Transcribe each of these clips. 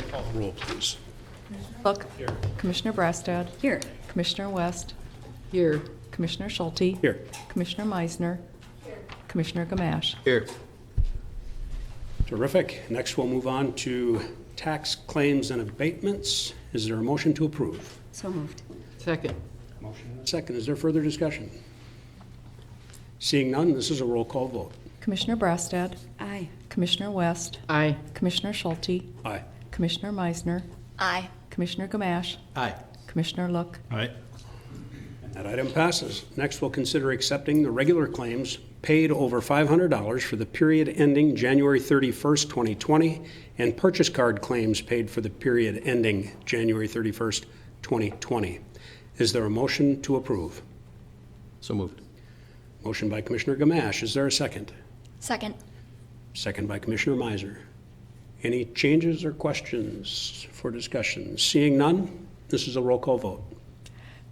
Call the roll, please. Look. Here. Commissioner Brastad. Here. Commissioner West. Here. Commissioner Schulte. Here. Commissioner Meisner. Here. Commissioner Gamache. Here. Terrific. Next, we'll move on to tax claims and abatements. Is there a motion to approve? So moved. Second. Motion and a second. Is there further discussion? Seeing none, this is a roll call vote. Commissioner Brastad. Aye. Commissioner West. Aye. Commissioner Schulte. Aye. Commissioner Meisner. Aye. Commissioner Gamache. Aye. Commissioner Look. Aye. That item passes. Next, we'll consider accepting the regular claims paid over $500 for the period ending January 31st, 2020, and purchase card claims paid for the period ending January 31st, 2020. Is there a motion to approve? So moved. Motion by Commissioner Gamache. Is there a second? Second. Second by Commissioner Meisner. Any changes or questions for discussion? Seeing none, this is a roll call vote.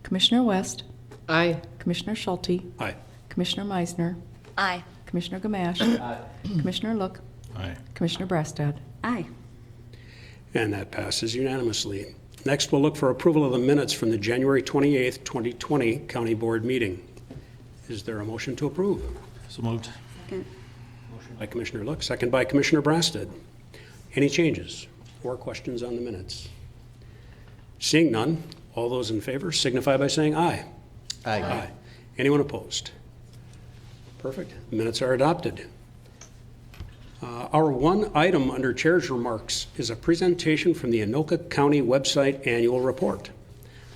Commissioner West. Aye. Commissioner Schulte. Aye. Commissioner Meisner. Aye. Commissioner Gamache. Commissioner Look. Aye. Commissioner Brastad. Aye. And that passes unanimously. Next, we'll look for approval of the minutes from the January 28th, 2020 County Board meeting. Is there a motion to approve? So moved. Second. Motion by Commissioner Look, second by Commissioner Brastad. Any changes or questions on the minutes? Seeing none, all those in favor signify by saying aye. Aye. Anyone opposed? Perfect. The minutes are adopted. Our one item under Chair's remarks is a presentation from the Anoka County website annual report.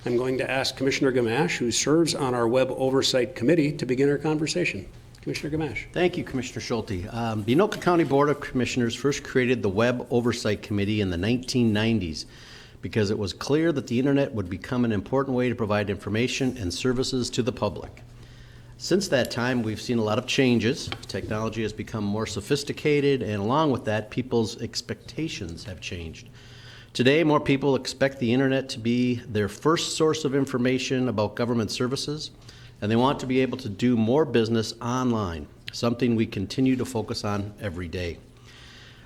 I'm going to ask Commissioner Gamache, who serves on our Web Oversight Committee, to begin our conversation. Commissioner Gamache. Thank you, Commissioner Schulte. The Anoka County Board of Commissioners first created the Web Oversight Committee in the 1990s because it was clear that the internet would become an important way to provide information and services to the public. Since that time, we've seen a lot of changes. Technology has become more sophisticated, and along with that, people's expectations have changed. Today, more people expect the internet to be their first source of information about government services, and they want to be able to do more business online, something we continue to focus on every day.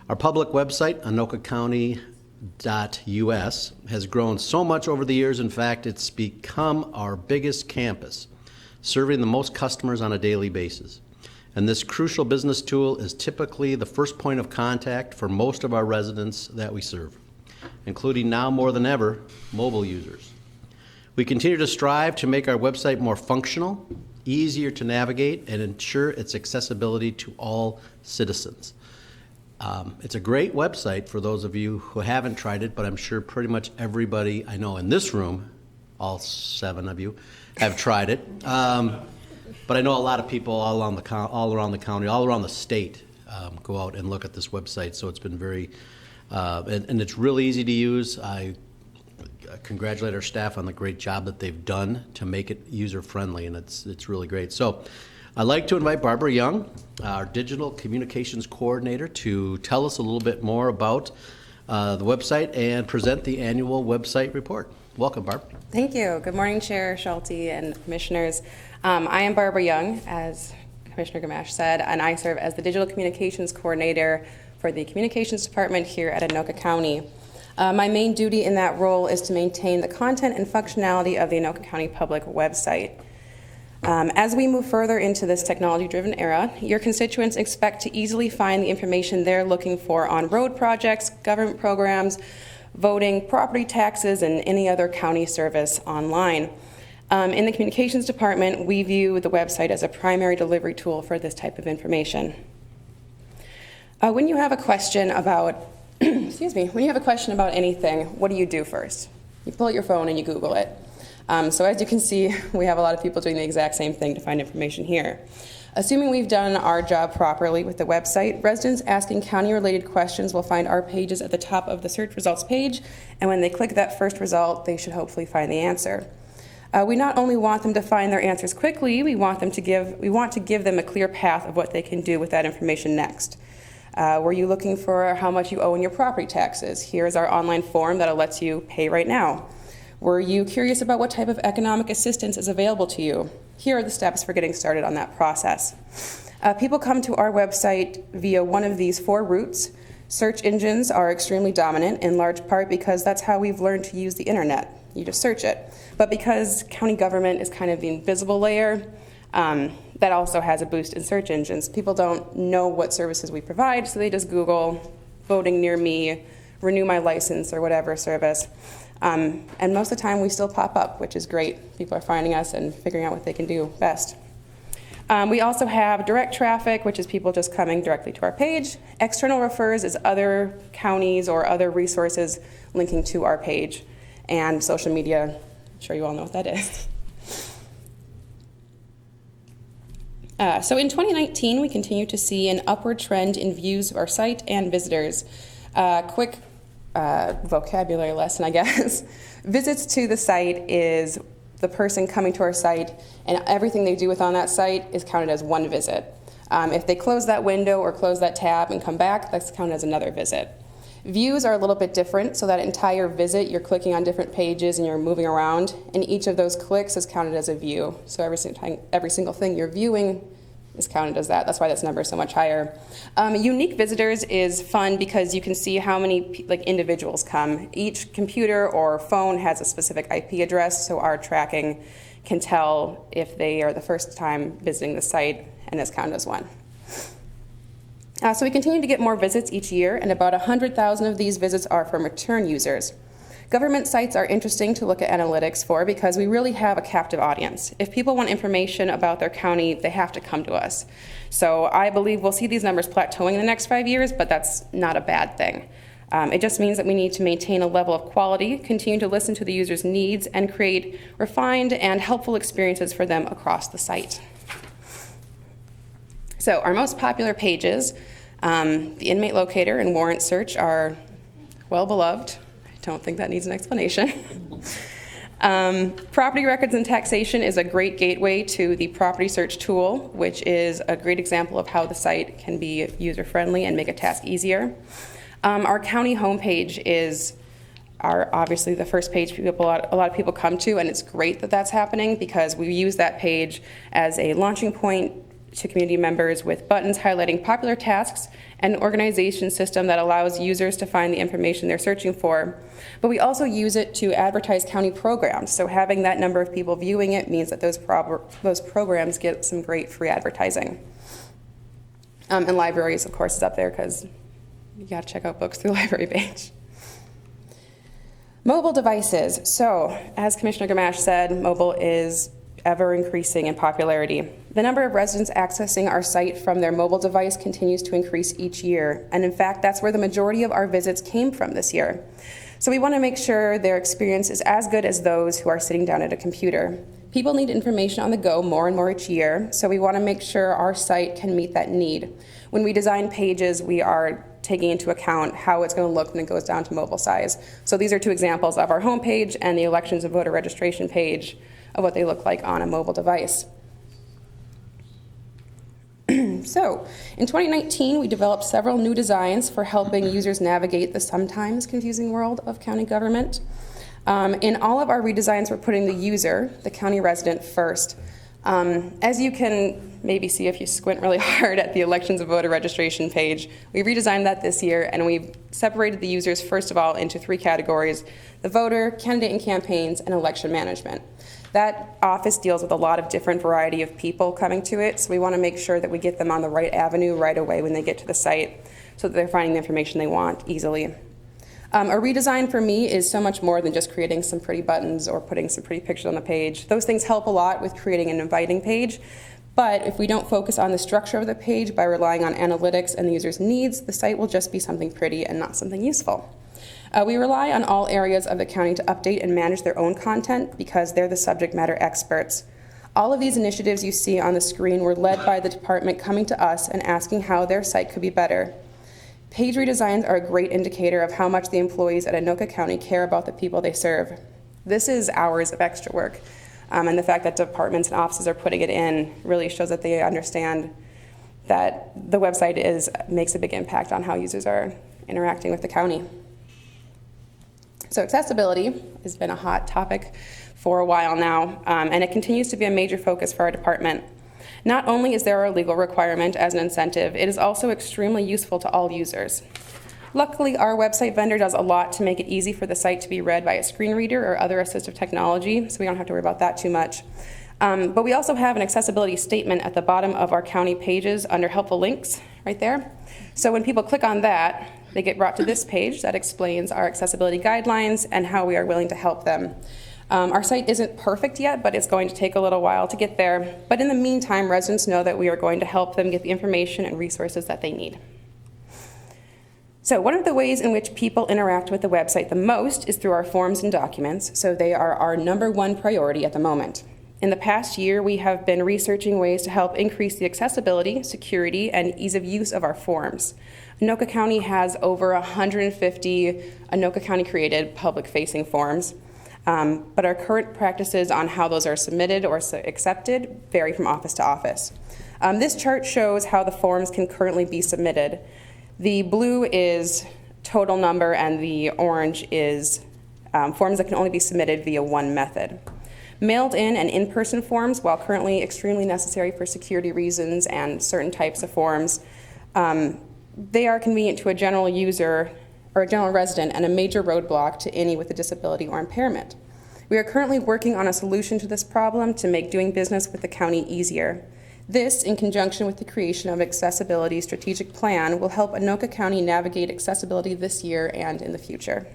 Our public website, anokacounty.us, has grown so much over the years. In fact, it's become our biggest campus, serving the most customers on a daily basis. And this crucial business tool is typically the first point of contact for most of our residents that we serve, including now more than ever, mobile users. We continue to strive to make our website more functional, easier to navigate, and ensure its accessibility to all citizens. It's a great website for those of you who haven't tried it, but I'm sure pretty much everybody I know in this room, all 7 of you, have tried it. But I know a lot of people all around the county, all around the state go out and look at this website, so it's been very, and it's really easy to use. I congratulate our staff on the great job that they've done to make it user-friendly, and it's really great. So I'd like to invite Barbara Young, our Digital Communications Coordinator, to tell us a little bit more about the website and present the annual website report. Welcome, Barb. Thank you. Good morning, Chair Schulte and Commissioners. I am Barbara Young, as Commissioner Gamache said, and I serve as the Digital Communications Coordinator for the Communications Department here at Anoka County. My main duty in that role is to maintain the content and functionality of the Anoka County public website. As we move further into this technology-driven era, your constituents expect to easily find the information they're looking for on road projects, government programs, voting, property taxes, and any other county service online. In the Communications Department, we view the website as a primary delivery tool for this type of information. When you have a question about, when you have a question about anything, what do you do first? You pull out your phone and you Google it. So as you can see, we have a lot of people doing the exact same thing to find information here. Assuming we've done our job properly with the website, residents asking county-related questions will find our pages at the top of the search results page, and when they click that first result, they should hopefully find the answer. We not only want them to find their answers quickly, we want to give them a clear path of what they can do with that information next. Were you looking for how much you owe in your property taxes? Here's our online form that'll let you pay right now. Were you curious about what type of economic assistance is available to you? Here are the steps for getting started on that process. People come to our website via one of these 4 routes. Search engines are extremely dominant, in large part because that's how we've learned to use the internet. You just search it. But because county government is kind of the invisible layer, that also has a boost in search engines. People don't know what services we provide, so they just Google voting near me, renew my license, or whatever service. And most of the time we still pop up, which is great. People are finding us and figuring out what they can do best. We also have direct traffic, which is people just coming directly to our page. External refers is other counties or other resources linking to our page. And social media, I'm sure you all know what that is. So in 2019, we continue to see an upward trend in views of our site and visitors. Quick vocabulary lesson, I guess. Visits to the site is the person coming to our site, and everything they do on that site is counted as one visit. If they close that window or close that tab and come back, that's counted as another visit. Views are a little bit different, so that entire visit, you're clicking on different pages and you're moving around, and each of those clicks is counted as a view. So every single thing you're viewing is counted as that. That's why this number is so much higher. Unique visitors is fun because you can see how many individuals come. Each computer or phone has a specific IP address, so our tracking can tell if they are the first time visiting the site, and is counted as one. So we continue to get more visits each year, and about 100,000 of these visits are from return users. Government sites are interesting to look at analytics for because we really have a captive audience. If people want information about their county, they have to come to us. So I believe we'll see these numbers plateauing in the next 5 years, but that's not a bad thing. It just means that we need to maintain a level of quality, continue to listen to the user's needs, and create refined and helpful experiences for them across the site. So our most popular pages, the inmate locator and warrant search, are well beloved. I don't think that needs an explanation. Property records and taxation is a great gateway to the property search tool, which is a great example of how the site can be user-friendly and make a task easier. Our county homepage is obviously the first page a lot of people come to, and it's great that that's happening because we use that page as a launching point to community members with buttons highlighting popular tasks and an organization system that allows users to find the information they're searching for. But we also use it to advertise county programs. So having that number of people viewing it means that those programs get some great free advertising. And libraries, of course, is up there because you got to check out books through the library page. Mobile devices. So, as Commissioner Gamache said, mobile is ever increasing in popularity. The number of residents accessing our site from their mobile device continues to increase each year, and in fact, that's where the majority of our visits came from this year. So we want to make sure their experience is as good as those who are sitting down at a computer. People need information on the go more and more each year, so we want to make sure our site can meet that need. When we design pages, we are taking into account how it's going to look when it goes down to mobile size. So these are two examples of our homepage and the elections and voter registration page of what they look like on a mobile device. So, in 2019, we developed several new designs for helping users navigate the sometimes confusing world of county government. In all of our redesigns, we're putting the user, the county resident, first. As you can maybe see if you squint really hard at the elections and voter registration page, we redesigned that this year, and we've separated the users, first of all, into 3 categories: the voter, candidate and campaigns, and election management. That office deals with a lot of different variety of people coming to it, so we want to make sure that we get them on the right avenue right away when they get to the site so that they're finding the information they want easily. A redesign for me is so much more than just creating some pretty buttons or putting some pretty pictures on the page. Those things help a lot with creating an inviting page, but if we don't focus on the structure of the page by relying on analytics and the user's needs, the site will just be something pretty and not something useful. We rely on all areas of the county to update and manage their own content because they're the subject matter experts. All of these initiatives you see on the screen were led by the department coming to us and asking how their site could be better. Page redesigns are a great indicator of how much the employees at Anoka County care about the people they serve. This is hours of extra work, and the fact that departments and offices are putting it in really shows that they understand that the website makes a big impact on how users are interacting with the county. So accessibility has been a hot topic for a while now, and it continues to be a major focus for our department. Not only is there a legal requirement as an incentive, it is also extremely useful to all users. Luckily, our website vendor does a lot to make it easy for the site to be read by a screen reader or other assistive technology, so we don't have to worry about that too much. But we also have an accessibility statement at the bottom of our county pages under helpful links right there. So when people click on that, they get brought to this page that explains our accessibility guidelines and how we are willing to help them. Our site isn't perfect yet, but it's going to take a little while to get there. But in the meantime, residents know that we are going to help them get the information and resources that they need. So one of the ways in which people interact with the website the most is through our forms and documents, so they are our #1 priority at the moment. In the past year, we have been researching ways to help increase the accessibility, security, and ease of use of our forms. Anoka County has over 150 Anoka County-created public-facing forms, but our current practices on how those are submitted or accepted vary from office to office. This chart shows how the forms can currently be submitted. The blue is total number, and the orange is forms that can only be submitted via one method. Mailed in and in-person forms, while currently extremely necessary for security reasons and certain types of forms, they are convenient to a general user or a general resident and a major roadblock to any with a disability or impairment. We are currently working on a solution to this problem to make doing business with the county easier. This, in conjunction with the creation of Accessibility Strategic Plan, will help Anoka County navigate accessibility this year and in the future.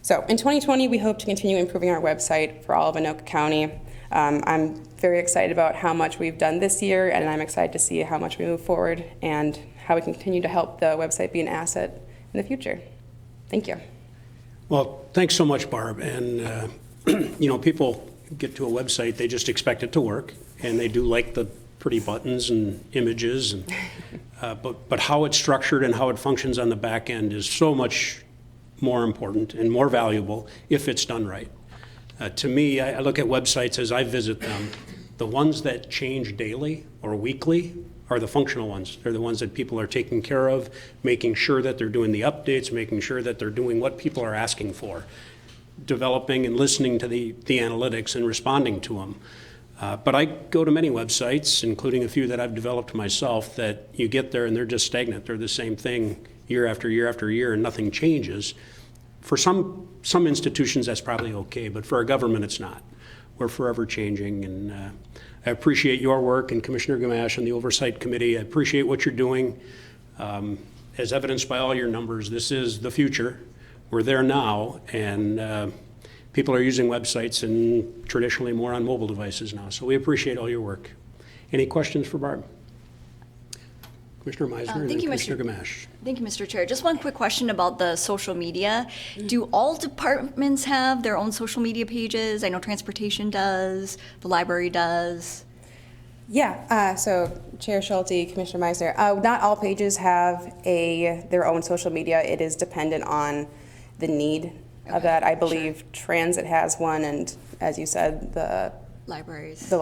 So in 2020, we hope to continue improving our website for all of Anoka County. I'm very excited about how much we've done this year, and I'm excited to see how much we move forward and how we can continue to help the website be an asset in the future. Thank you. Well, thanks so much, Barb. And, people get to a website, they just expect it to work, and they do like the pretty buttons and images, and, but how it's structured and how it functions on the back end is so much more important and more valuable if it's done right. To me, I look at websites as I visit them. The ones that change daily or weekly are the functional ones. They're the ones that people are taking care of, making sure that they're doing the updates, making sure that they're doing what people are asking for, developing and listening to the analytics and responding to them. But I go to many websites, including a few that I've developed myself, that you get there and they're just stagnant. They're the same thing year after year after year, and nothing changes. For some institutions, that's probably okay, but for our government, it's not. We're forever changing, and I appreciate your work, and Commissioner Gamache and the Oversight Committee. I appreciate what you're doing. As evidenced by all your numbers, this is the future. We're there now, and people are using websites and traditionally more on mobile devices now, so we appreciate all your work. Any questions for Barb? Commissioner Meisner and then Commissioner Gamache. Thank you, Mr. Chair. Just one quick question about the social media. Do all departments have their own social media pages? I know transportation does, the library does. Yeah, so Chair Schulte, Commissioner Meisner, not all pages have their own social media. It is dependent on the need of that. I believe Transit has one, and as you said, the libraries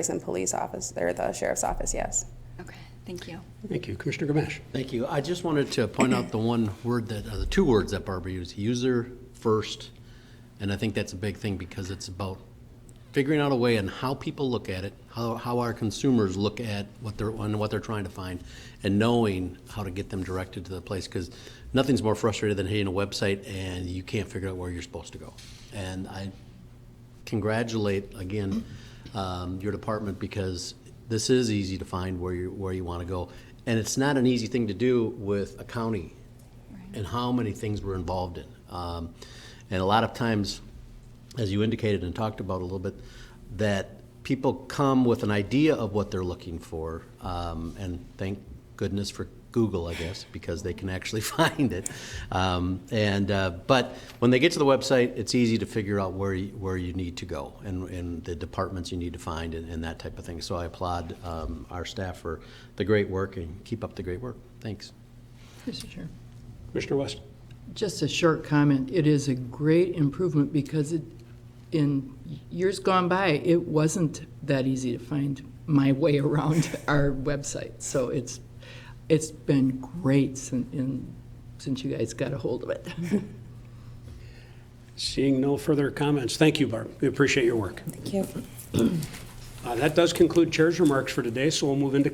and police office, or the sheriff's office, yes. Okay, thank you. Thank you. Commissioner Gamache. Thank you. I just wanted to point out the two words that Barbara used, user first. And I think that's a big thing because it's about figuring out a way on how people look at it, how our consumers look at what they're trying to find, and knowing how to get them directed to the place. Because nothing's more frustrating than hitting a website and you can't figure out where you're supposed to go. And I congratulate, again, your department, because this is easy to find where you want to go. And it's not an easy thing to do with a county and how many things we're involved in. And a lot of times, as you indicated and talked about a little bit, that people come with an idea of what they're looking for, and thank goodness for Google, I guess, because they can actually find it. But when they get to the website, it's easy to figure out where you need to go and the departments you need to find and that type of thing. So I applaud our staff for the great work, and keep up the great work. Thanks. Mr. Chair. Commissioner West. Just a short comment. It is a great improvement because in years gone by, it wasn't that easy to find my way around our website. So it's been great since you guys got a hold of it. Seeing no further comments, thank you, Barb. We appreciate your work. Thank you. That does conclude Chair's remarks for today, so we'll move into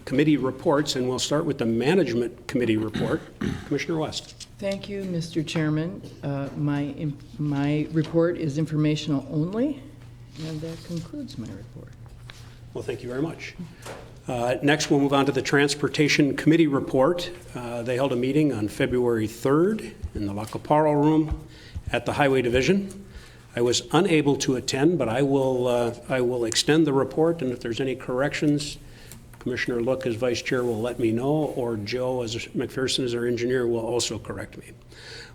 committee reports, and we'll start with the Management Committee report. Commissioner West. Thank you, Mr. Chairman. My report is informational only, and that concludes my report. Well, thank you very much. Next, we'll move on to the Transportation Committee report. They held a meeting on February 3rd in the La Caparo Room at the Highway Division. I was unable to attend, but I will extend the report, and if there's any corrections, Commissioner Look as Vice Chair will let me know, or Joe as McPherson as our engineer will also correct me.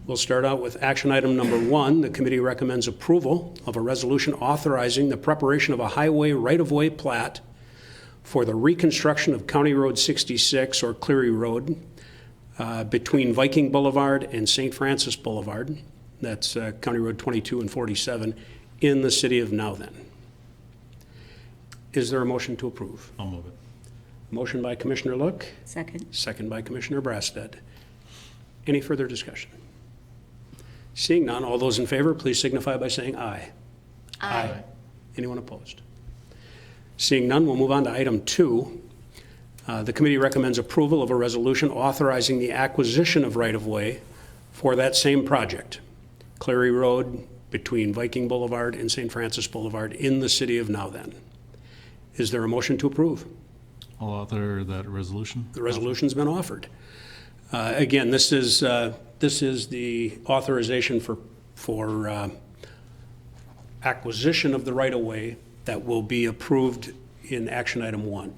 We'll start out with action item number 1. The committee recommends approval of a resolution authorizing the preparation of a highway right-of-way plat for the reconstruction of County Road 66, or Cleary Road, between Viking Boulevard and St. Francis Boulevard. That's County Road 22 and 47 in the city of Nowthen. Is there a motion to approve? I'll move it. Motion by Commissioner Look, Second. second by Commissioner Brasted. Any further discussion? Seeing none, all those in favor, please signify by saying aye. Aye. Anyone opposed? Seeing none, we'll move on to item 2. The committee recommends approval of a resolution authorizing the acquisition of right-of-way for that same project, Cleary Road between Viking Boulevard and St. Francis Boulevard in the city of Nowthen. Is there a motion to approve? I'll author that resolution. The resolution's been offered. Again, this is the authorization for acquisition of the right-of-way that will be approved in action item 1.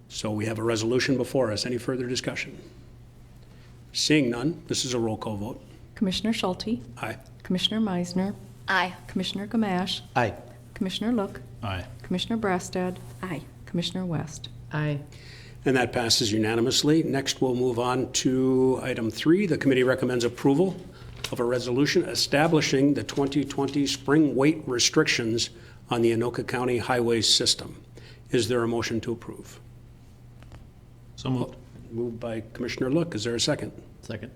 So we have a resolution before us. Any further discussion? Seeing none, this is a roll call vote. Commissioner Schulte, Aye. Commissioner Meisner, Aye. Commissioner Gamache, Aye. Commissioner Look, Aye. Commissioner Brasted. Aye. Commissioner West. Aye. And that passes unanimously. Next, we'll move on to item 3. The committee recommends approval of a resolution establishing the 2020 spring weight restrictions on the Anoka County highway system. Is there a motion to approve? So moved. Moved by Commissioner Look. Is there a second? Second.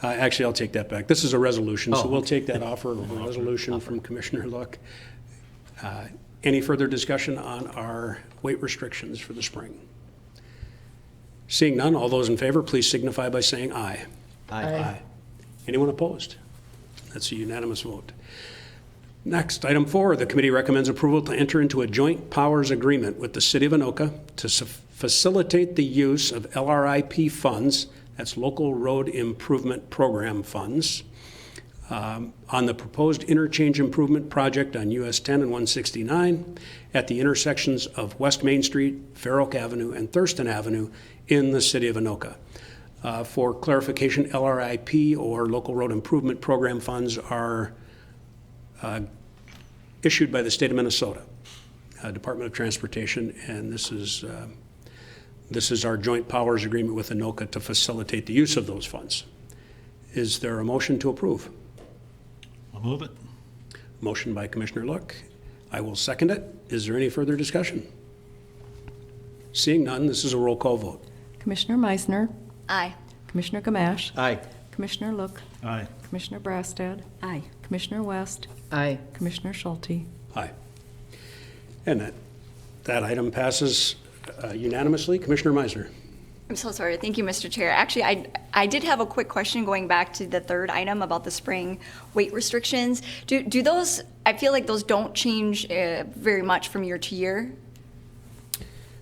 Actually, I'll take that back. This is a resolution, so Oh. we'll take that offer of a resolution from Commissioner Look. Any further discussion on our weight restrictions for the spring? Seeing none, all those in favor, please signify by saying aye. Aye. Anyone opposed? That's a unanimous vote. Next, item 4, the committee recommends approval to enter into a joint powers agreement with the City of Anoka to facilitate the use of LRIP funds, that's Local Road Improvement Program funds, on the proposed interchange improvement project on US 10 and 169 at the intersections of West Main Street, Fair Oak Avenue, and Thurston Avenue in the City of Anoka. For clarification, LRIP, or Local Road Improvement Program funds, are issued by the state of Minnesota, Department of Transportation, and this is our joint powers agreement with Anoka to facilitate the use of those funds. Is there a motion to approve? I'll move it. Motion by Commissioner Look. I will second it. Is there any further discussion? Seeing none, this is a roll call vote. Commissioner Meisner, Aye. Commissioner Gamache, Aye. Commissioner Look, Aye. Commissioner Brasted. Aye. Commissioner West, Aye. Commissioner Schulte. Aye. And that item passes unanimously. Commissioner Meisner. I'm so sorry. Thank you, Mr. Chair. Actually, I did have a quick question going back to the third item about the spring weight restrictions. Do those, I feel like those don't change very much from year to year?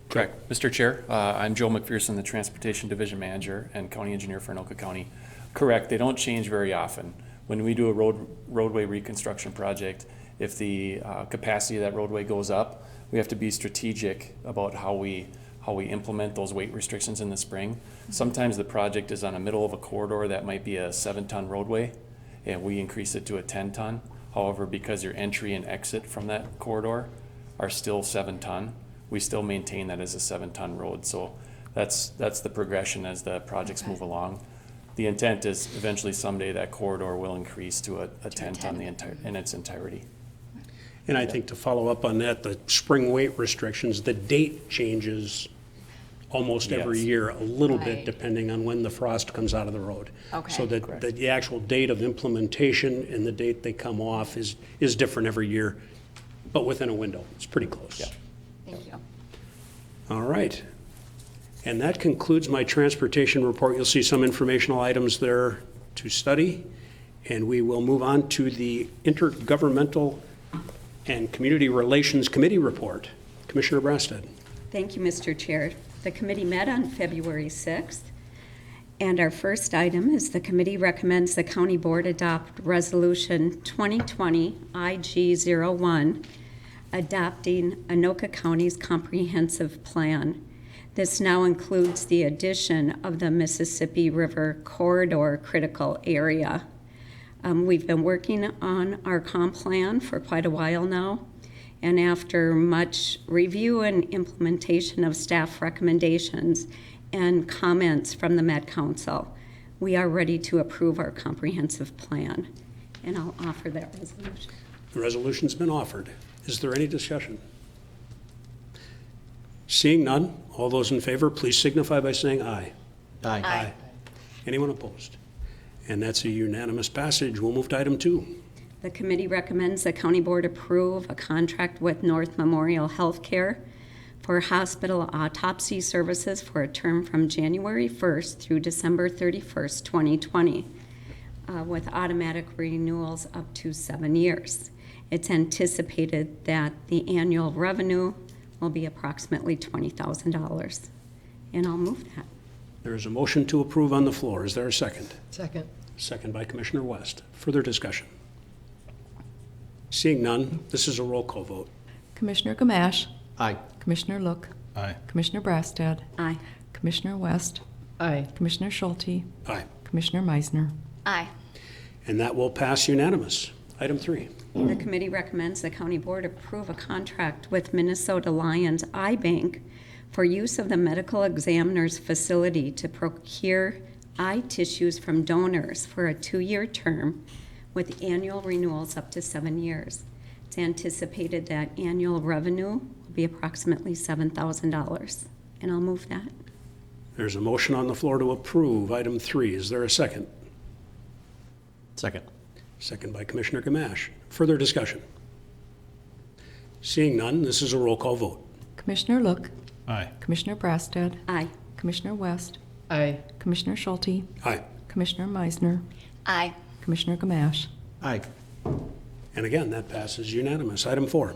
Correct. Mr. Chair, I'm Joe McPherson, the Transportation Division Manager and County Engineer for Anoka County. Correct, they don't change very often. When we do a roadway reconstruction project, if the capacity of that roadway goes up, we have to be strategic about how we implement those weight restrictions in the spring. Sometimes the project is on the middle of a corridor that might be a 7-ton roadway, and we increase it to a 10-ton. However, because your entry and exit from that corridor are still 7-ton, we still maintain that as a 7-ton road. So that's the progression as the projects move along. The intent is eventually someday that corridor will increase to a 10-ton in its entirety. And I think to follow up on that, the spring weight restrictions, the date changes almost every Yes. year, a little bit Right. depending on when the frost comes out of the road. Okay. So that the actual date of implementation and the date they come off is different every year but within a window. It's pretty close. Yeah. Thank you. All right. And that concludes my transportation report. You'll see some informational items there to study. And we will move on to the Intergovernmental and Community Relations Committee report. Commissioner Brasted. Thank you, Mr. Chair. The committee met on February 6th, and our first item is the committee recommends the county board adopt Resolution 2020 IG-01, adopting Anoka County's comprehensive plan. This now includes the addition of the Mississippi River Corridor critical area. We've been working on our comp plan for quite a while now, and after much review and implementation of staff recommendations and comments from the Met Council, we are ready to approve our comprehensive plan. And I'll offer that resolution. The resolution's been offered. Is there any discussion? Seeing none, all those in favor, please signify by saying aye. Aye. Anyone opposed? And that's a unanimous passage. We'll move to item 2. The committee recommends the county board approve a contract with North Memorial Healthcare for hospital autopsy services for a term from January 1st through December 31st, 2020, with automatic renewals up to 7 years. It's anticipated that the annual revenue will be approximately $20,000. And I'll move that. There is a motion to approve on the floor. Is there a second? Second. Second by Commissioner West. Further discussion? Seeing none, this is a roll call vote. Commissioner Gamache, Aye. Commissioner Look, Aye. Commissioner Brastad, Aye. Commissioner West, Aye. Commissioner Schulte, Aye. Commissioner Meisner. Aye. And that will pass unanimous. Item 3. The committee recommends the county board approve a contract with Minnesota Lions Eye Bank for use of the medical examiner's facility to procure eye tissues from donors for a 2-year term with annual renewals up to 7 years. It's anticipated that annual revenue will be approximately $7,000. And I'll move that. There's a motion on the floor to approve item 3. Is there a second? Second. Second by Commissioner Gamache. Further discussion? Seeing none, this is a roll call vote. Commissioner Look, Aye. Commissioner Brastad, Aye. Commissioner West, Aye. Commissioner Schulte, Aye. Commissioner Meisner, Aye. Commissioner Gamache. Aye. And again, that passes unanimous. Item 4.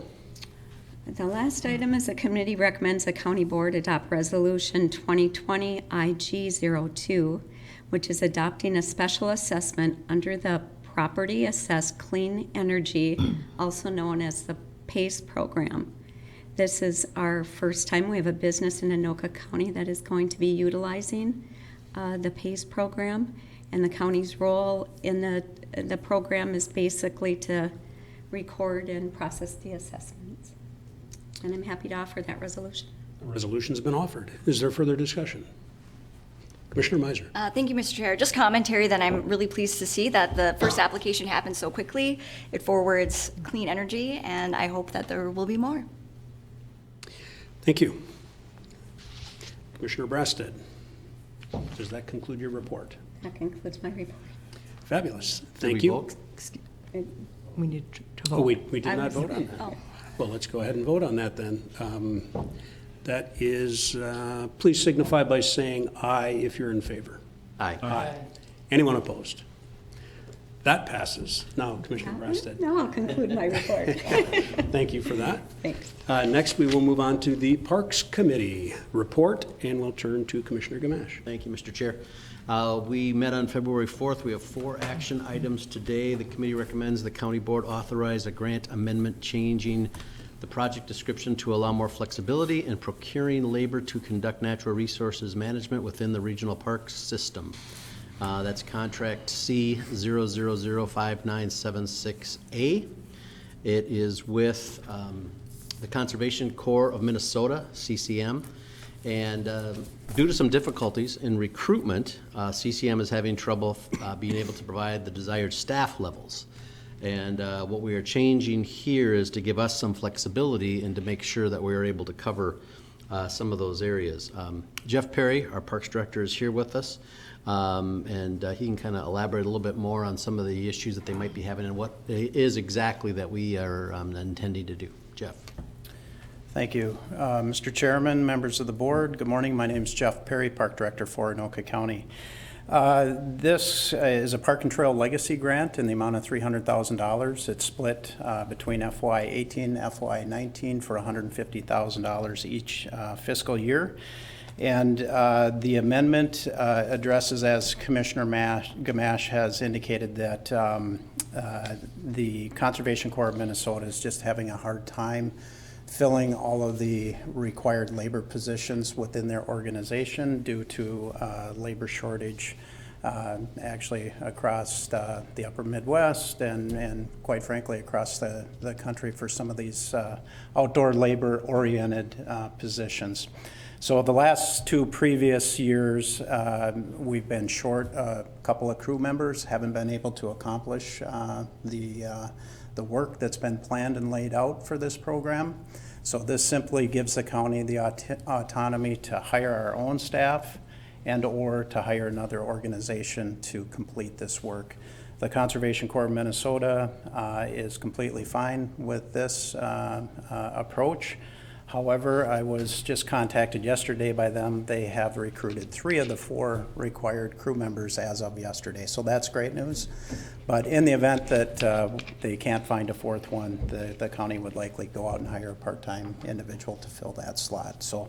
The last item is the committee recommends the county board adopt Resolution 2020 IG-02, which is adopting a special assessment under the Property Assessed Clean Energy, also known as the PACE program. This is our first time we have a business in Anoka County that is going to be utilizing the PACE program, and the county's role in the program is basically to record and process the assessments. And I'm happy to offer that resolution. The resolution's been offered. Is there further discussion? Commissioner Meisner. Thank you, Mr. Chair. Just commentary that I'm really pleased to see that the first application happened so quickly. It forwards clean energy, and I hope that there will be more. Thank you. Commissioner Brasted. Does that conclude your report? That concludes my report. Fabulous. Did Thank we you. vote? We need to Oh, vote. we did I not was- vote on that. oh. Well, let's go ahead and vote on that then. That is, please signify by saying aye if you're in favor. Aye. Aye. Anyone opposed? That passes. Now, Commissioner Brasted. Now I'll conclude my report. Thank you for that. Thanks. Next, we will move on to the Parks Committee report, and we'll turn to Commissioner Gamache. Thank you, Mr. Chair. We met on February 4th. We have 4 action items today. The committee recommends the county board authorize a grant amendment changing the project description to allow more flexibility in procuring labor to conduct natural resources management within the regional parks system. That's contract C0005976A. It is with the Conservation Corps of Minnesota, CCM. And due to some difficulties in recruitment, CCM is having trouble being able to provide the desired staff levels. And what we are changing here is to give us some flexibility and to make sure that we are able to cover some of those areas. Jeff Perry, our Parks Director, is here with us, and he can kind of elaborate a little bit more on some of the issues that they might be having and what it is exactly that we are intending to do. Jeff. Thank you. Mr. Chairman, members of the board, good morning. My name is Jeff Perry, Park Director for Anoka County. This is a Park and Trail Legacy Grant in the amount of $300,000. It's split between FY18 and FY19 for $150,000 each fiscal year. And the amendment addresses, as Commissioner Gamache has indicated, that the Conservation Corps of Minnesota is just having a hard time filling all of the required labor positions within their organization due to labor shortage actually across the upper Midwest and quite frankly across the country for some of these outdoor labor-oriented positions. So the last two previous years, we've been short a couple of crew members, haven't been able to accomplish the work that's been planned and laid out for this program. So this simply gives the county the autonomy to hire our own staff and or to hire another organization to complete this work. The Conservation Corps of Minnesota is completely fine with this approach. However, I was just contacted yesterday by them. They have recruited 3 of the 4 required crew members as of yesterday, so that's great news. But in the event that they can't find a 4th one, the county would likely go out and hire a part-time individual to fill that slot. So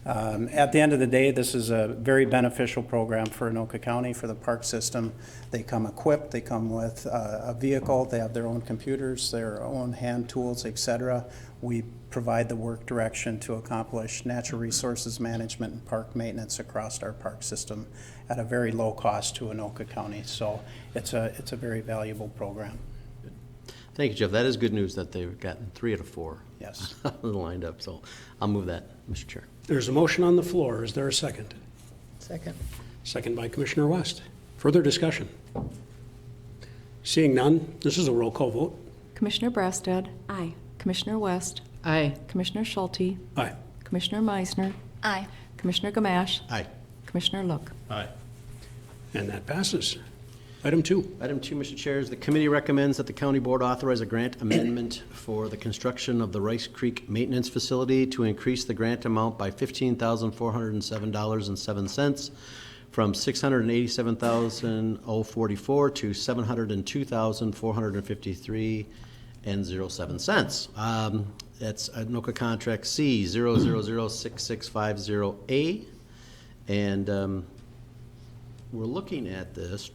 at the end of the day, this is a very beneficial program for Anoka County, for the park system. They come equipped, they come with a vehicle, they have their own computers, their own hand tools, etc. We provide the work direction to accomplish natural resources management and park maintenance across our park system at a very low cost to Anoka County. So it's a very valuable program. Thank you, Jeff. That is good news that they've gotten 3 out of 4 Yes. lined up. So I'll move that, Mr. Chair. There's a motion on the floor. Is there a second? Second. Second by Commissioner West. Further discussion? Seeing none, this is a roll call vote. Commissioner Brassad, Aye. Commissioner West, Aye. Commissioner Schulte, Aye. Commissioner Meisner, Aye. Commissioner Gamache, Aye. Commissioner Look. Aye. And that passes. Item 2. Item 2, Mr. Chair, is the committee recommends that the county board authorize a grant amendment for the construction of the Rice Creek Maintenance Facility to increase the grant amount by $15,407.07 from $687,044 to $702,453.07. That's Anoka Contract C 0006650A. And we're looking at this,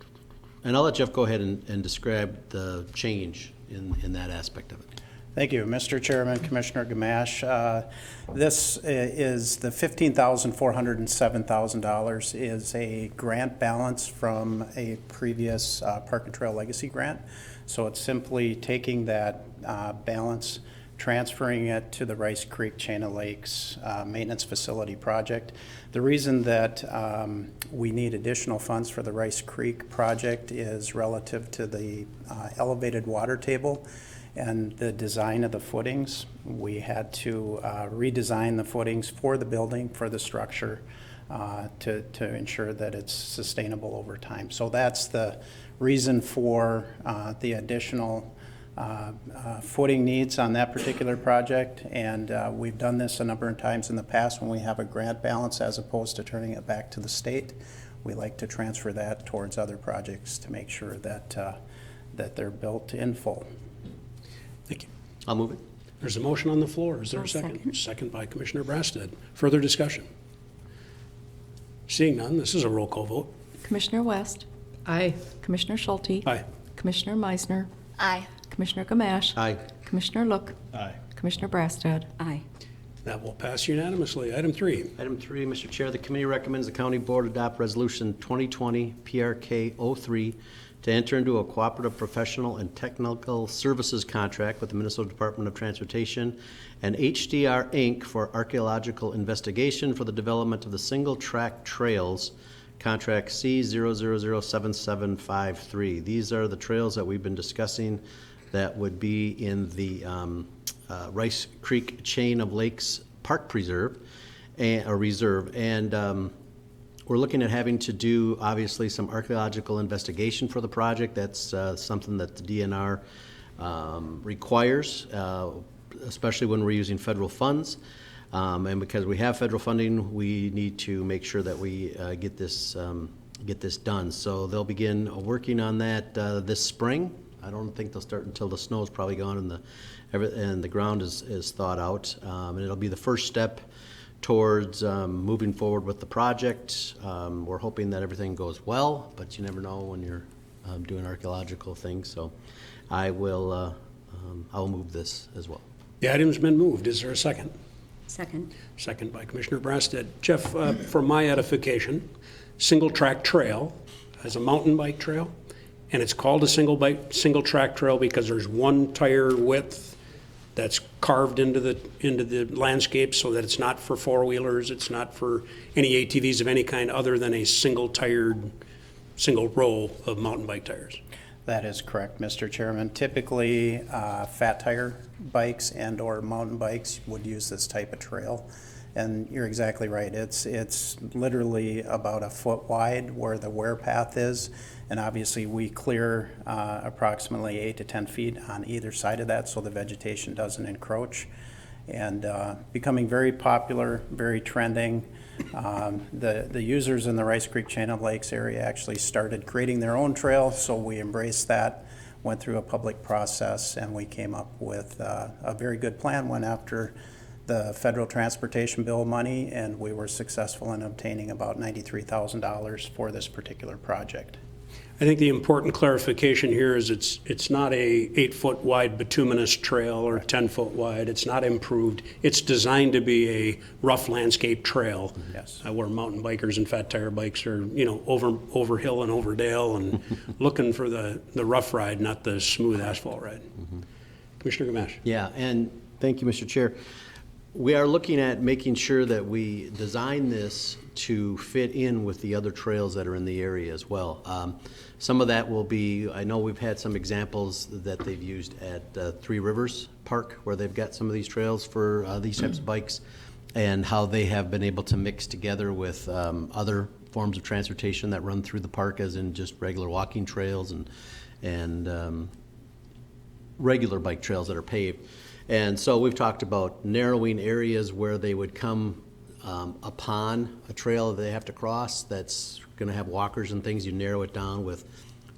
and I'll let Jeff go ahead and describe the change in that aspect of it. Thank you, Mr. Chairman, Commissioner Gamache. This is the $15,407,000 is a grant balance from a previous Park and Trail Legacy grant. So it's simply taking that balance, transferring it to the Rice Creek Chain of Lakes Maintenance Facility project. The reason that we need additional funds for the Rice Creek project is relative to the elevated water table and the design of the footings. We had to redesign the footings for the building, for the structure, to ensure that it's sustainable over time. So that's the reason for the additional footing needs on that particular project. And we've done this a number of times in the past when we have a grant balance as opposed to turning it back to the state. We like to transfer that towards other projects to make sure that that they're built in full. Thank you. I'll move it. There's a motion on the floor. Is there a I'll second? second. Second by Commissioner Brassad. Further discussion? Seeing none, this is a roll call vote. Commissioner West, Aye. Commissioner Schulte, Aye. Commissioner Meisner, Aye. Commissioner Gamache, Aye. Commissioner Look, Aye. Commissioner Brassad. Aye. That will pass unanimously. Item 3. Item 3, Mr. Chair, the committee recommends the county board adopt resolution 2020 PRK 03 to enter into a cooperative professional and technical services contract with the Minnesota Department of Transportation and HDR Inc. for archaeological investigation for the development of the single track trails, contract C 0007753. These are the trails that we've been discussing that would be in the Rice Creek Chain of Lakes Park Preserve, or Reserve. And we're looking at having to do, obviously, some archaeological investigation for the project. That's something that the DNR requires. especially when we're using federal funds. And because we have federal funding, we need to make sure that we get this done. So they'll begin working on that this spring. I don't think they'll start until the snow is probably gone and the ground is thawed out. And it'll be the first step towards moving forward with the project. We're hoping that everything goes well, but you never know when you're doing archaeological things. So I will move this as well. The item's been moved. Is there a second? Second. Second by Commissioner Brassad. Jeff, for my edification, single-track trail is a mountain bike trail, and it's called a single-track trail because there's one tire width that's carved into the landscape so that it's not for four-wheelers, it's not for any ATVs of any kind other than a single-tired, single row of mountain bike tires. That is correct, Mr. Chairman. Typically, fat tire bikes and/or mountain bikes would use this type of trail. And you're exactly right. It's literally about a foot wide where the wear path is. And obviously, we clear approximately 8 to 10 feet on either side of that so the vegetation doesn't encroach. And becoming very popular, very trending. The users in the Rice Creek Chain of Lakes area actually started creating their own trail, so we embraced that, went through a public process, and we came up with a very good plan, went after the federal transportation bill money, and we were successful in obtaining about $93,000 for this particular project. I think the important clarification here is it's not a 8-foot wide bituminous trail or 10-foot wide. It's not improved. It's designed to be a rough landscape trail. Yes. Where mountain bikers and fat tire bikes are, over hill and over dale and looking for the rough ride, not the smooth asphalt ride. Commissioner Gamache. Yeah, and thank you, Mr. Chair. We are looking at making sure that we design this to fit in with the other trails that are in the area as well. Some of that will be, I know we've had some examples that they've used at Three Rivers Park where they've got some of these trails for these types of bikes and how they have been able to mix together with other forms of transportation that run through the park as in just regular walking trails and regular bike trails that are paved. And so we've talked about narrowing areas where they would come upon a trail that they have to cross that's going to have walkers and things. You narrow it down with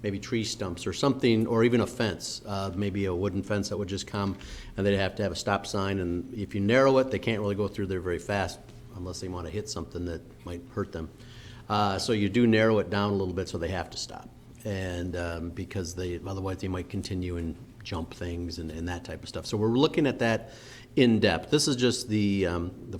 maybe tree stumps or something, or even a fence, maybe a wooden fence that would just come, and they'd have to have a stop sign. And if you narrow it, they can't really go through there very fast unless they want to hit something that might hurt them. So you do narrow it down a little bit so they have to stop, and because otherwise they might continue and jump things and that type of stuff. So we're looking at that in depth. This is just the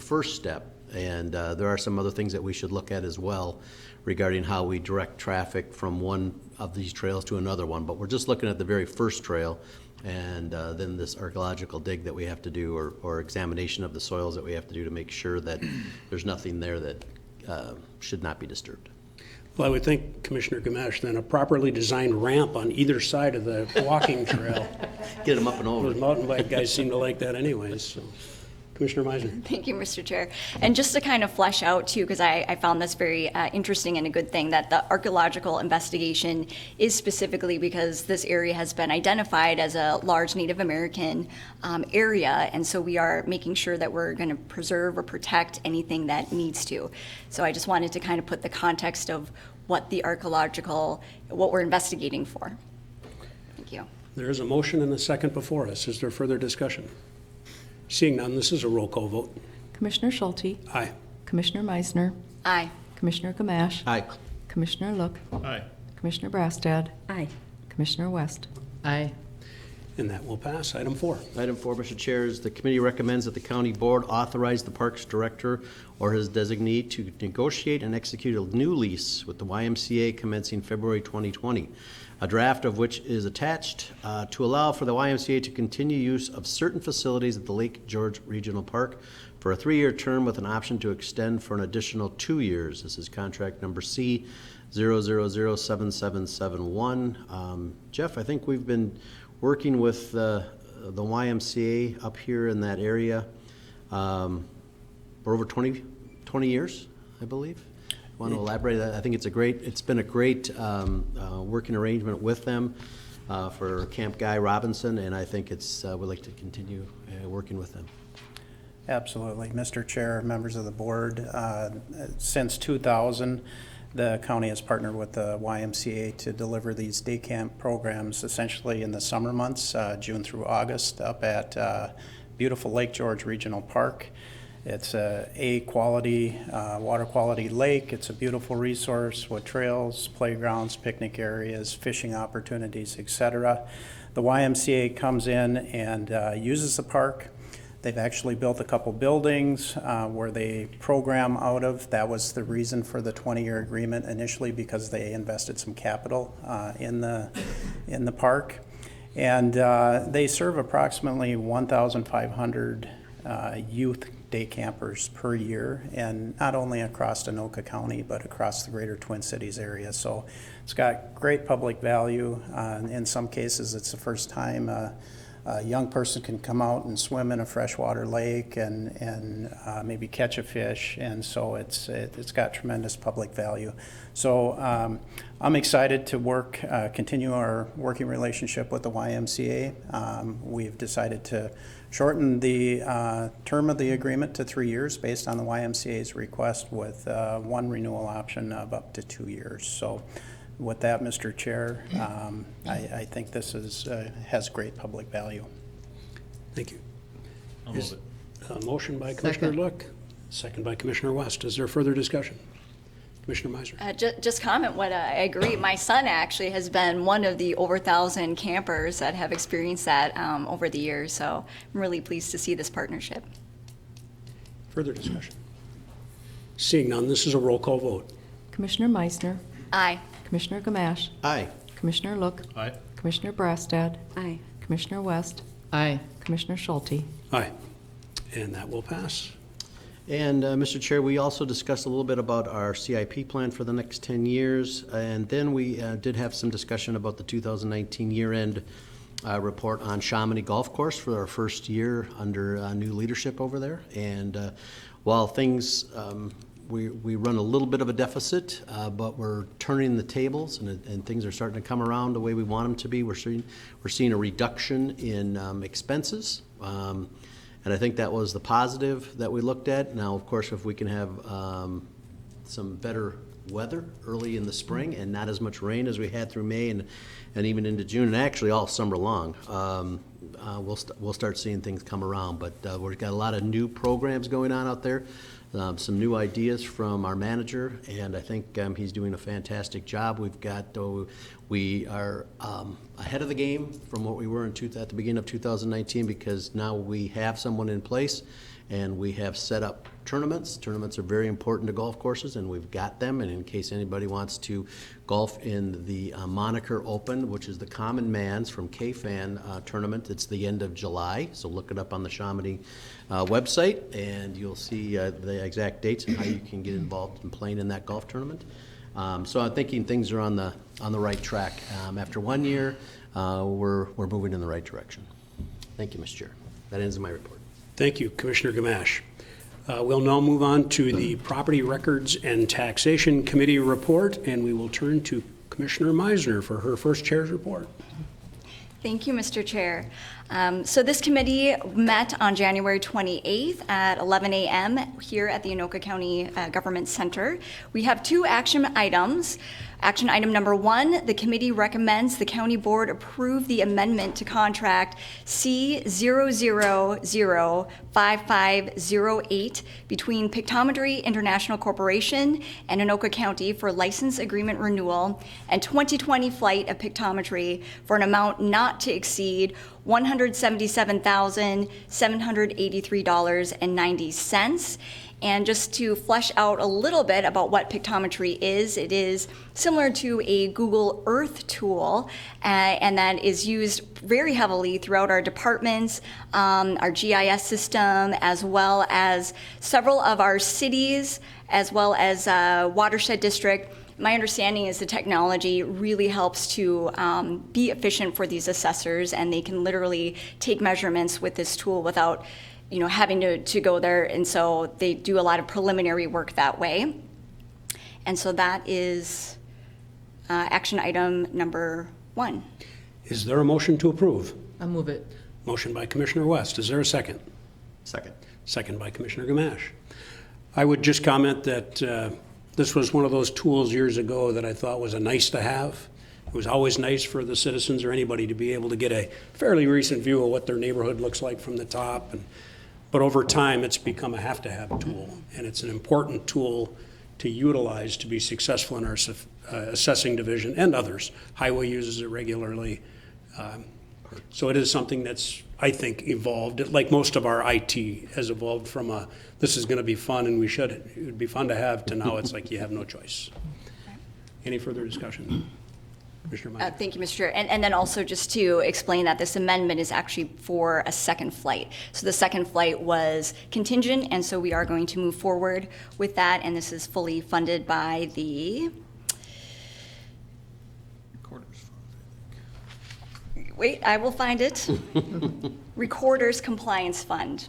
first step, and there are some other things that we should look at as well regarding how we direct traffic from one of these trails to another one. But we're just looking at the very first trail, and then this archaeological dig that we have to do, or examination of the soils that we have to do to make sure that there's nothing there that should not be disturbed. Well, I would think, Commissioner Gamache, then a properly designed ramp on either side of the walking trail. Get them up and over. Those mountain bike guys seem to like that anyways. So. Commissioner Meisner. Thank you, Mr. Chair. And just to kind of flesh out too, because I found this very interesting and a good thing, that the archaeological investigation is specifically because this area has been identified as a large Native American area, and so we are making sure that we're going to preserve or protect anything that needs to. So I just wanted to kind of put the context of what what we're investigating for. Thank you. There is a motion and a second before us. Is there further discussion? Seeing none, this is a roll call vote. Commissioner Schulte. Aye. Commissioner Meisner. Aye. Commissioner Gamache. Aye. Commissioner Look. Aye. Commissioner Brassad. Aye. Commissioner West. Aye. And that will pass. Item 4. Item 4, Mr. Chair, is the committee recommends that the county board authorize the parks director or his designee to negotiate and execute a new lease with the YMCA commencing February 2020, a draft of which is attached to allow for the YMCA to continue use of certain facilities at the Lake George Regional Park for a 3-year term with an option to extend for an additional 2 years. This is contract number C 0007771. Jeff, I think we've been working with the YMCA up here in that area for over 20 years, I believe. Want to elaborate that? I think it's been a great working arrangement with them. for Camp Guy Robinson, and I think it's, we'd like to continue working with them. Absolutely. Mr. Chair, members of the board, since 2000, the county has partnered with the YMCA to deliver these day camp programs essentially in the summer months, June through August, up at beautiful Lake George Regional Park. It's a quality, water quality lake. It's a beautiful resource with trails, playgrounds, picnic areas, fishing opportunities, etc. The YMCA comes in and uses the park. They've actually built a couple buildings where they program out of. That was the reason for the 20-year agreement initially, because they invested some capital in the park. And they serve approximately 1,500 youth day campers per year, and not only across Anoka County, but across the greater Twin Cities area. So it's got great public value. In some cases, it's the first time a young person can come out and swim in a freshwater lake and maybe catch a fish, and so it's got tremendous public value. So I'm excited to continue our working relationship with the YMCA. We've decided to shorten the term of the agreement to 3 years based on the YMCA's request, with one renewal option of up to 2 years. So with that, Mr. Chair, I think this has great public value. Thank you. I'll move it. A motion by Commissioner Second. Look, second by Commissioner West. Is there further discussion? Commissioner Meisner. Just comment what I agree. My son actually has been one of the over 1,000 campers that have experienced that over the years. So I'm really pleased to see this partnership. Further discussion? Seeing none, this is a roll call vote. Commissioner Meisner, Aye. Commissioner Gamache, Aye. Commissioner Look, Aye. Commissioner Brassad, Aye. Commissioner West, Aye. Commissioner Schulte. Aye. And that will pass. And Mr. Chair, we also discussed a little bit about our CIP plan for the next 10 years, and then we did have some discussion about the 2019 year-end report on Chamonix Golf Course for our first year under new leadership over there. And while things, we run a little bit of a deficit, but we're turning the tables, and things are starting to come around the way we want them to be. We're seeing a reduction in expenses. And I think that was the positive that we looked at. Now, of course, if we can have some better weather early in the spring and not as much rain as we had through May and even into June, and actually all summer long, we'll start seeing things come around. But we've got a lot of new programs going on out there, some new ideas from our manager, and I think he's doing a fantastic job. We are ahead of the game from what we were at the beginning of 2019, because now we have someone in place and we have set up tournaments. Tournaments are very important to golf courses, and we've got them. And in case anybody wants to golf in the Moniker Open, which is the Common Man's from K-Fan tournament, it's the end of July. So look it up on the Chamonix website, and you'll see the exact dates and how you can get involved in playing in that golf tournament. So I'm thinking things are on the right track. After 1 year, we're moving in the right direction. Thank you, Mr. Chair. That ends my report. Thank you, Commissioner Gamache. We'll now move on to the Property Records and Taxation Committee report, and we will turn to Commissioner Meisner for her first chair's report. Thank you, Mr. Chair. So this committee met on January 28th at 11 a.m. here at the Anoka County Government Center. We have 2 action items. Action item number 1, the committee recommends the county board approve the amendment to contract C0005508 between Pictometry International Corporation and Anoka County for license agreement renewal and 2020 flight of Pictometry for an amount not to exceed $177,783.90. And just to flesh out a little bit about what Pictometry is, it is similar to a Google Earth tool, and that is used very heavily throughout our departments, our GIS system, as well as several of our cities, as well as watershed district. My understanding is the technology really helps to be efficient for these assessors, and they can literally take measurements with this tool without having to go there, and so they do a lot of preliminary work that way. And so that is action item number 1. Is there a motion to approve? I'll move it. Motion by Commissioner West. Is there a second? Second. Second by Commissioner Gamache. I would just comment that this was one of those tools years ago that I thought was a nice to have. It was always nice for the citizens or anybody to be able to get a fairly recent view of what their neighborhood looks like from the top. But over time, it's become a have-to-have tool, and it's an important tool to utilize to be successful in our assessing division and others. Highway uses it regularly. So it is something that's, I think, evolved, like most of our IT has evolved from this is going to be fun and it would be fun to have, to now it's like you have no choice. Any further discussion? Commissioner Meyer? Thank you, Mr. Chair. And then also just to explain that this amendment is actually for a second flight. So the second flight was contingent, and so we are going to move forward with that, and this is fully funded by the, wait, I will find it. Recorder's Compliance Fund.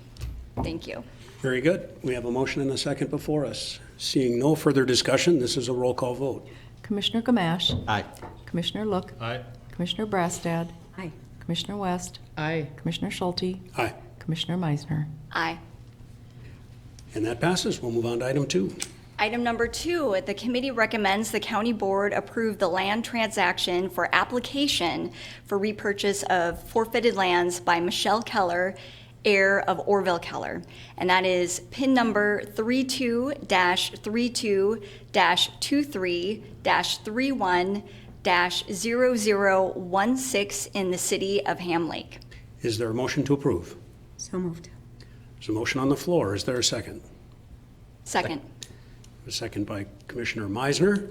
Thank you. Very good. We have a motion and a second before us. Seeing no further discussion, this is a roll call vote. Commissioner Gamache. Aye. Commissioner Look. Aye. Commissioner Brassad. Aye. Commissioner West. Aye. Commissioner Schulte. Aye. Commissioner Meisner. Aye. And that passes. We'll move on to item 2. Item number 2, the committee recommends the county board approve the land transaction for application for repurchase of forfeited lands by Michelle Keller, heir of Orville Keller. And that is PIN number 32-32-23-31-0016 in the city of Ham Lake. Is there a motion to approve? So moved. There's a motion on the floor. Is there a second? Second. A second by Commissioner Meisner.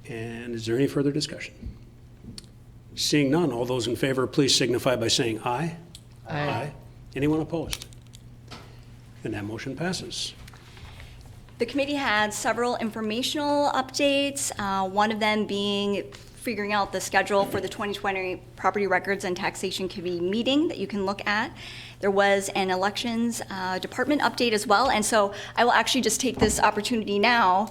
And is there any further discussion? Seeing none, all those in favor, please signify by saying aye. Aye. Anyone opposed? And that motion passes. The committee had several informational updates, one of them being figuring out the schedule for the 2020 Property Records and Taxation Committee meeting that you can look at. There was an elections department update as well, and so I will actually just take this opportunity now,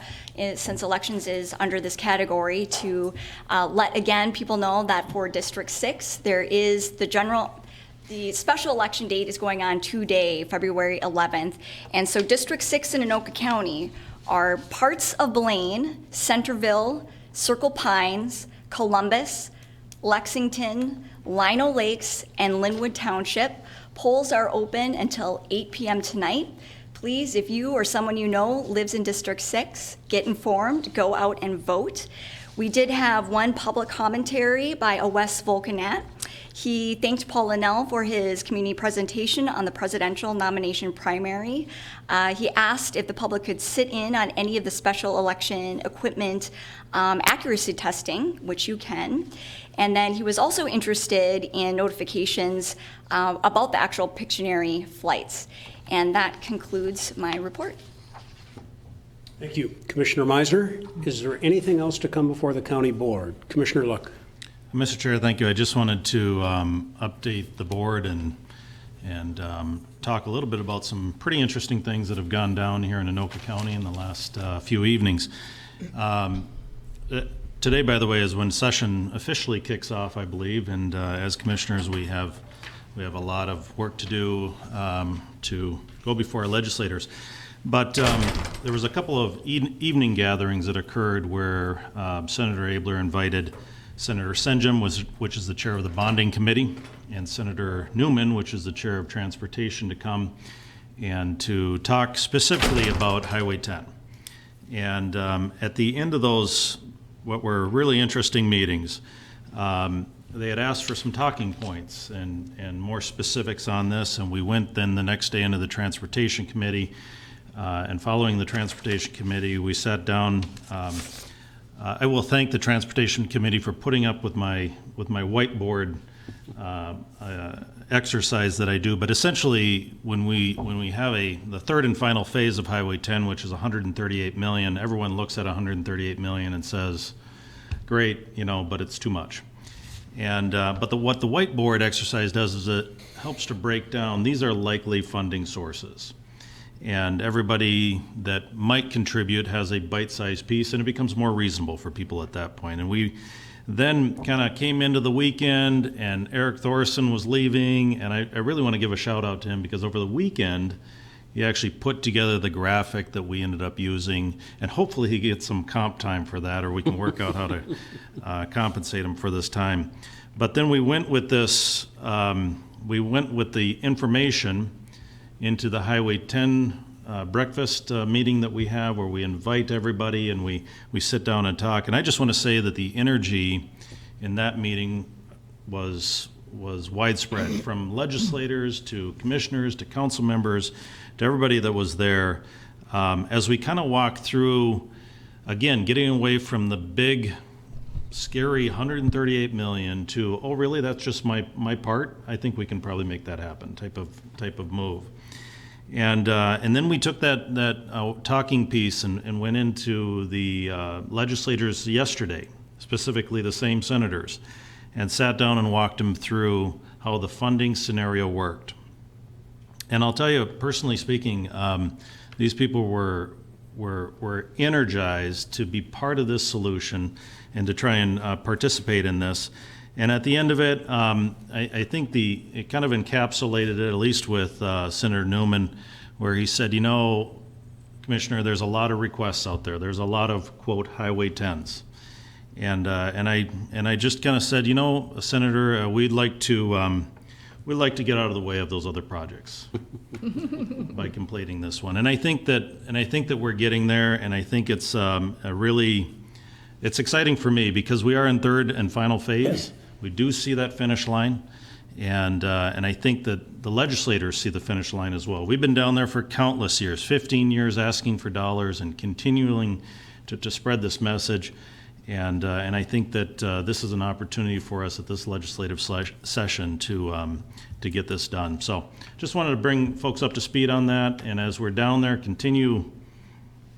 since elections is under this category, to let again people know that for District 6, there is the special election date is going on today, February 11th, and so District 6 in Anoka County are parts of Blaine, Centerville, Circle Pines, Columbus, Lexington, Lino Lakes, and Linwood Township. Polls are open until 8 p.m. tonight. Please, if you or someone you know lives in District 6, get informed, go out and vote. We did have one public commentary by a Wes Volkanat. He thanked Paul Linnell for his community presentation on the presidential nomination primary. He asked if the public could sit in on any of the special election equipment accuracy testing, which you can. And then he was also interested in notifications about the actual Pictionary flights. And that concludes my report. Thank you. Commissioner Meisner, is there anything else to come before the county board? Commissioner Look. Mr. Chair, thank you. I just wanted to update the board and talk a little bit about some pretty interesting things that have gone down here in Anoka County in the last few evenings. Today, by the way, is when session officially kicks off, I believe, and as commissioners, we have a lot of work to do to go before our legislators. But there was a couple of evening gatherings that occurred where Senator Abler invited Senator Senjum, which is the chair of the bonding committee, and Senator Newman, which is the chair of transportation, to come and to talk specifically about Highway 10. And at the end of those, what were really interesting meetings, they had asked for some talking points and more specifics on this, and we went then the next day into the transportation committee. And following the transportation committee, we sat down. I will thank the transportation committee for putting up with my whiteboard exercise that I do. But essentially, when we have the third and final phase of Highway 10, which is 138 million, everyone looks at 138 million and says, "Great, but it's too much." And but what the whiteboard exercise does is it helps to break down. These are likely funding sources. And everybody that might contribute has a bite-sized piece, and it becomes more reasonable for people at that point. And Then kind of came into the weekend, and Eric Thorson was leaving, and I really want to give a shout out to him because over the weekend, he actually put together the graphic that we ended up using, and hopefully he gets some comp time for that, or we can work out how to compensate him for this time. But then we went with this, we went with the information into the Highway 10 breakfast meeting that we have, where we invite everybody and we sit down and talk. And I just want to say that the energy in that meeting was widespread, from legislators to commissioners to council members to everybody that was there, as we kind of walked through, again, getting away from the big, scary 138 million to, oh, really, that's just my part? I think we can probably make that happen type of move. And then we took that talking piece and went into the legislators yesterday, specifically the same senators, and sat down and walked them through how the funding scenario worked. And I'll tell you, personally speaking, these people were energized to be part of this solution and to try and participate in this. And at the end of it, I think it kind of encapsulated it, at least with Senator Newman, where he said, Commissioner, there's a lot of requests out there. There's a lot of, quote, Highway 10s. And I just kind of said, Senator, we'd like to get out of the way of those other projects by completing this one. And I think that we're getting there, and I think it's it's exciting for me because we are in third and final phase. We do see that finish line, and I think that the legislators see the finish line as well. We've been down there for countless years, 15 years asking for dollars and continuing to spread this message. And I think that this is an opportunity for us at this legislative session to get this done. So just wanted to bring folks up to speed on that, and as we're down there, continue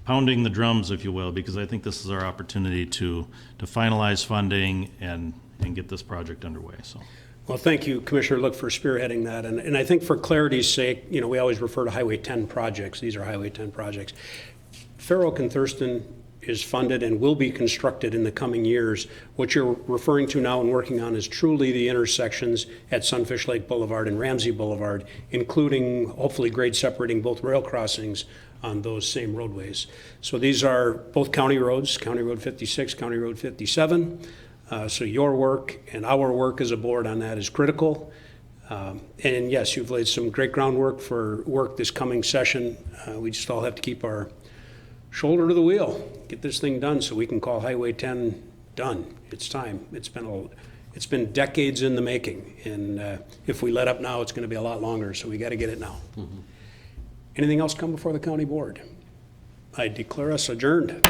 pounding the drums, if you will, because I think this is our opportunity to finalize funding and get this project underway. So. Well, thank you, Commissioner Look, for spearheading that. And I think for clarity's sake, we always refer to Highway 10 projects. These are Highway 10 projects. Fair Oak and Thurston is funded and will be constructed in the coming years. What you're referring to now and working on is truly the intersections at Sunfish Lake Boulevard and Ramsey Boulevard, including hopefully grade separating both rail crossings on those same roadways. So these are both county roads, County Road 56, County Road 57. So your work and our work as a board on that is critical. And yes, you've laid some great groundwork for work this coming session. We just all have to keep our shoulder to the wheel, get this thing done so we can call Highway 10 done. It's time. It's been decades in the making, and if we let up now, it's going to be a lot longer, so we got to get it now. Anything else come before the county board? I declare us adjourned.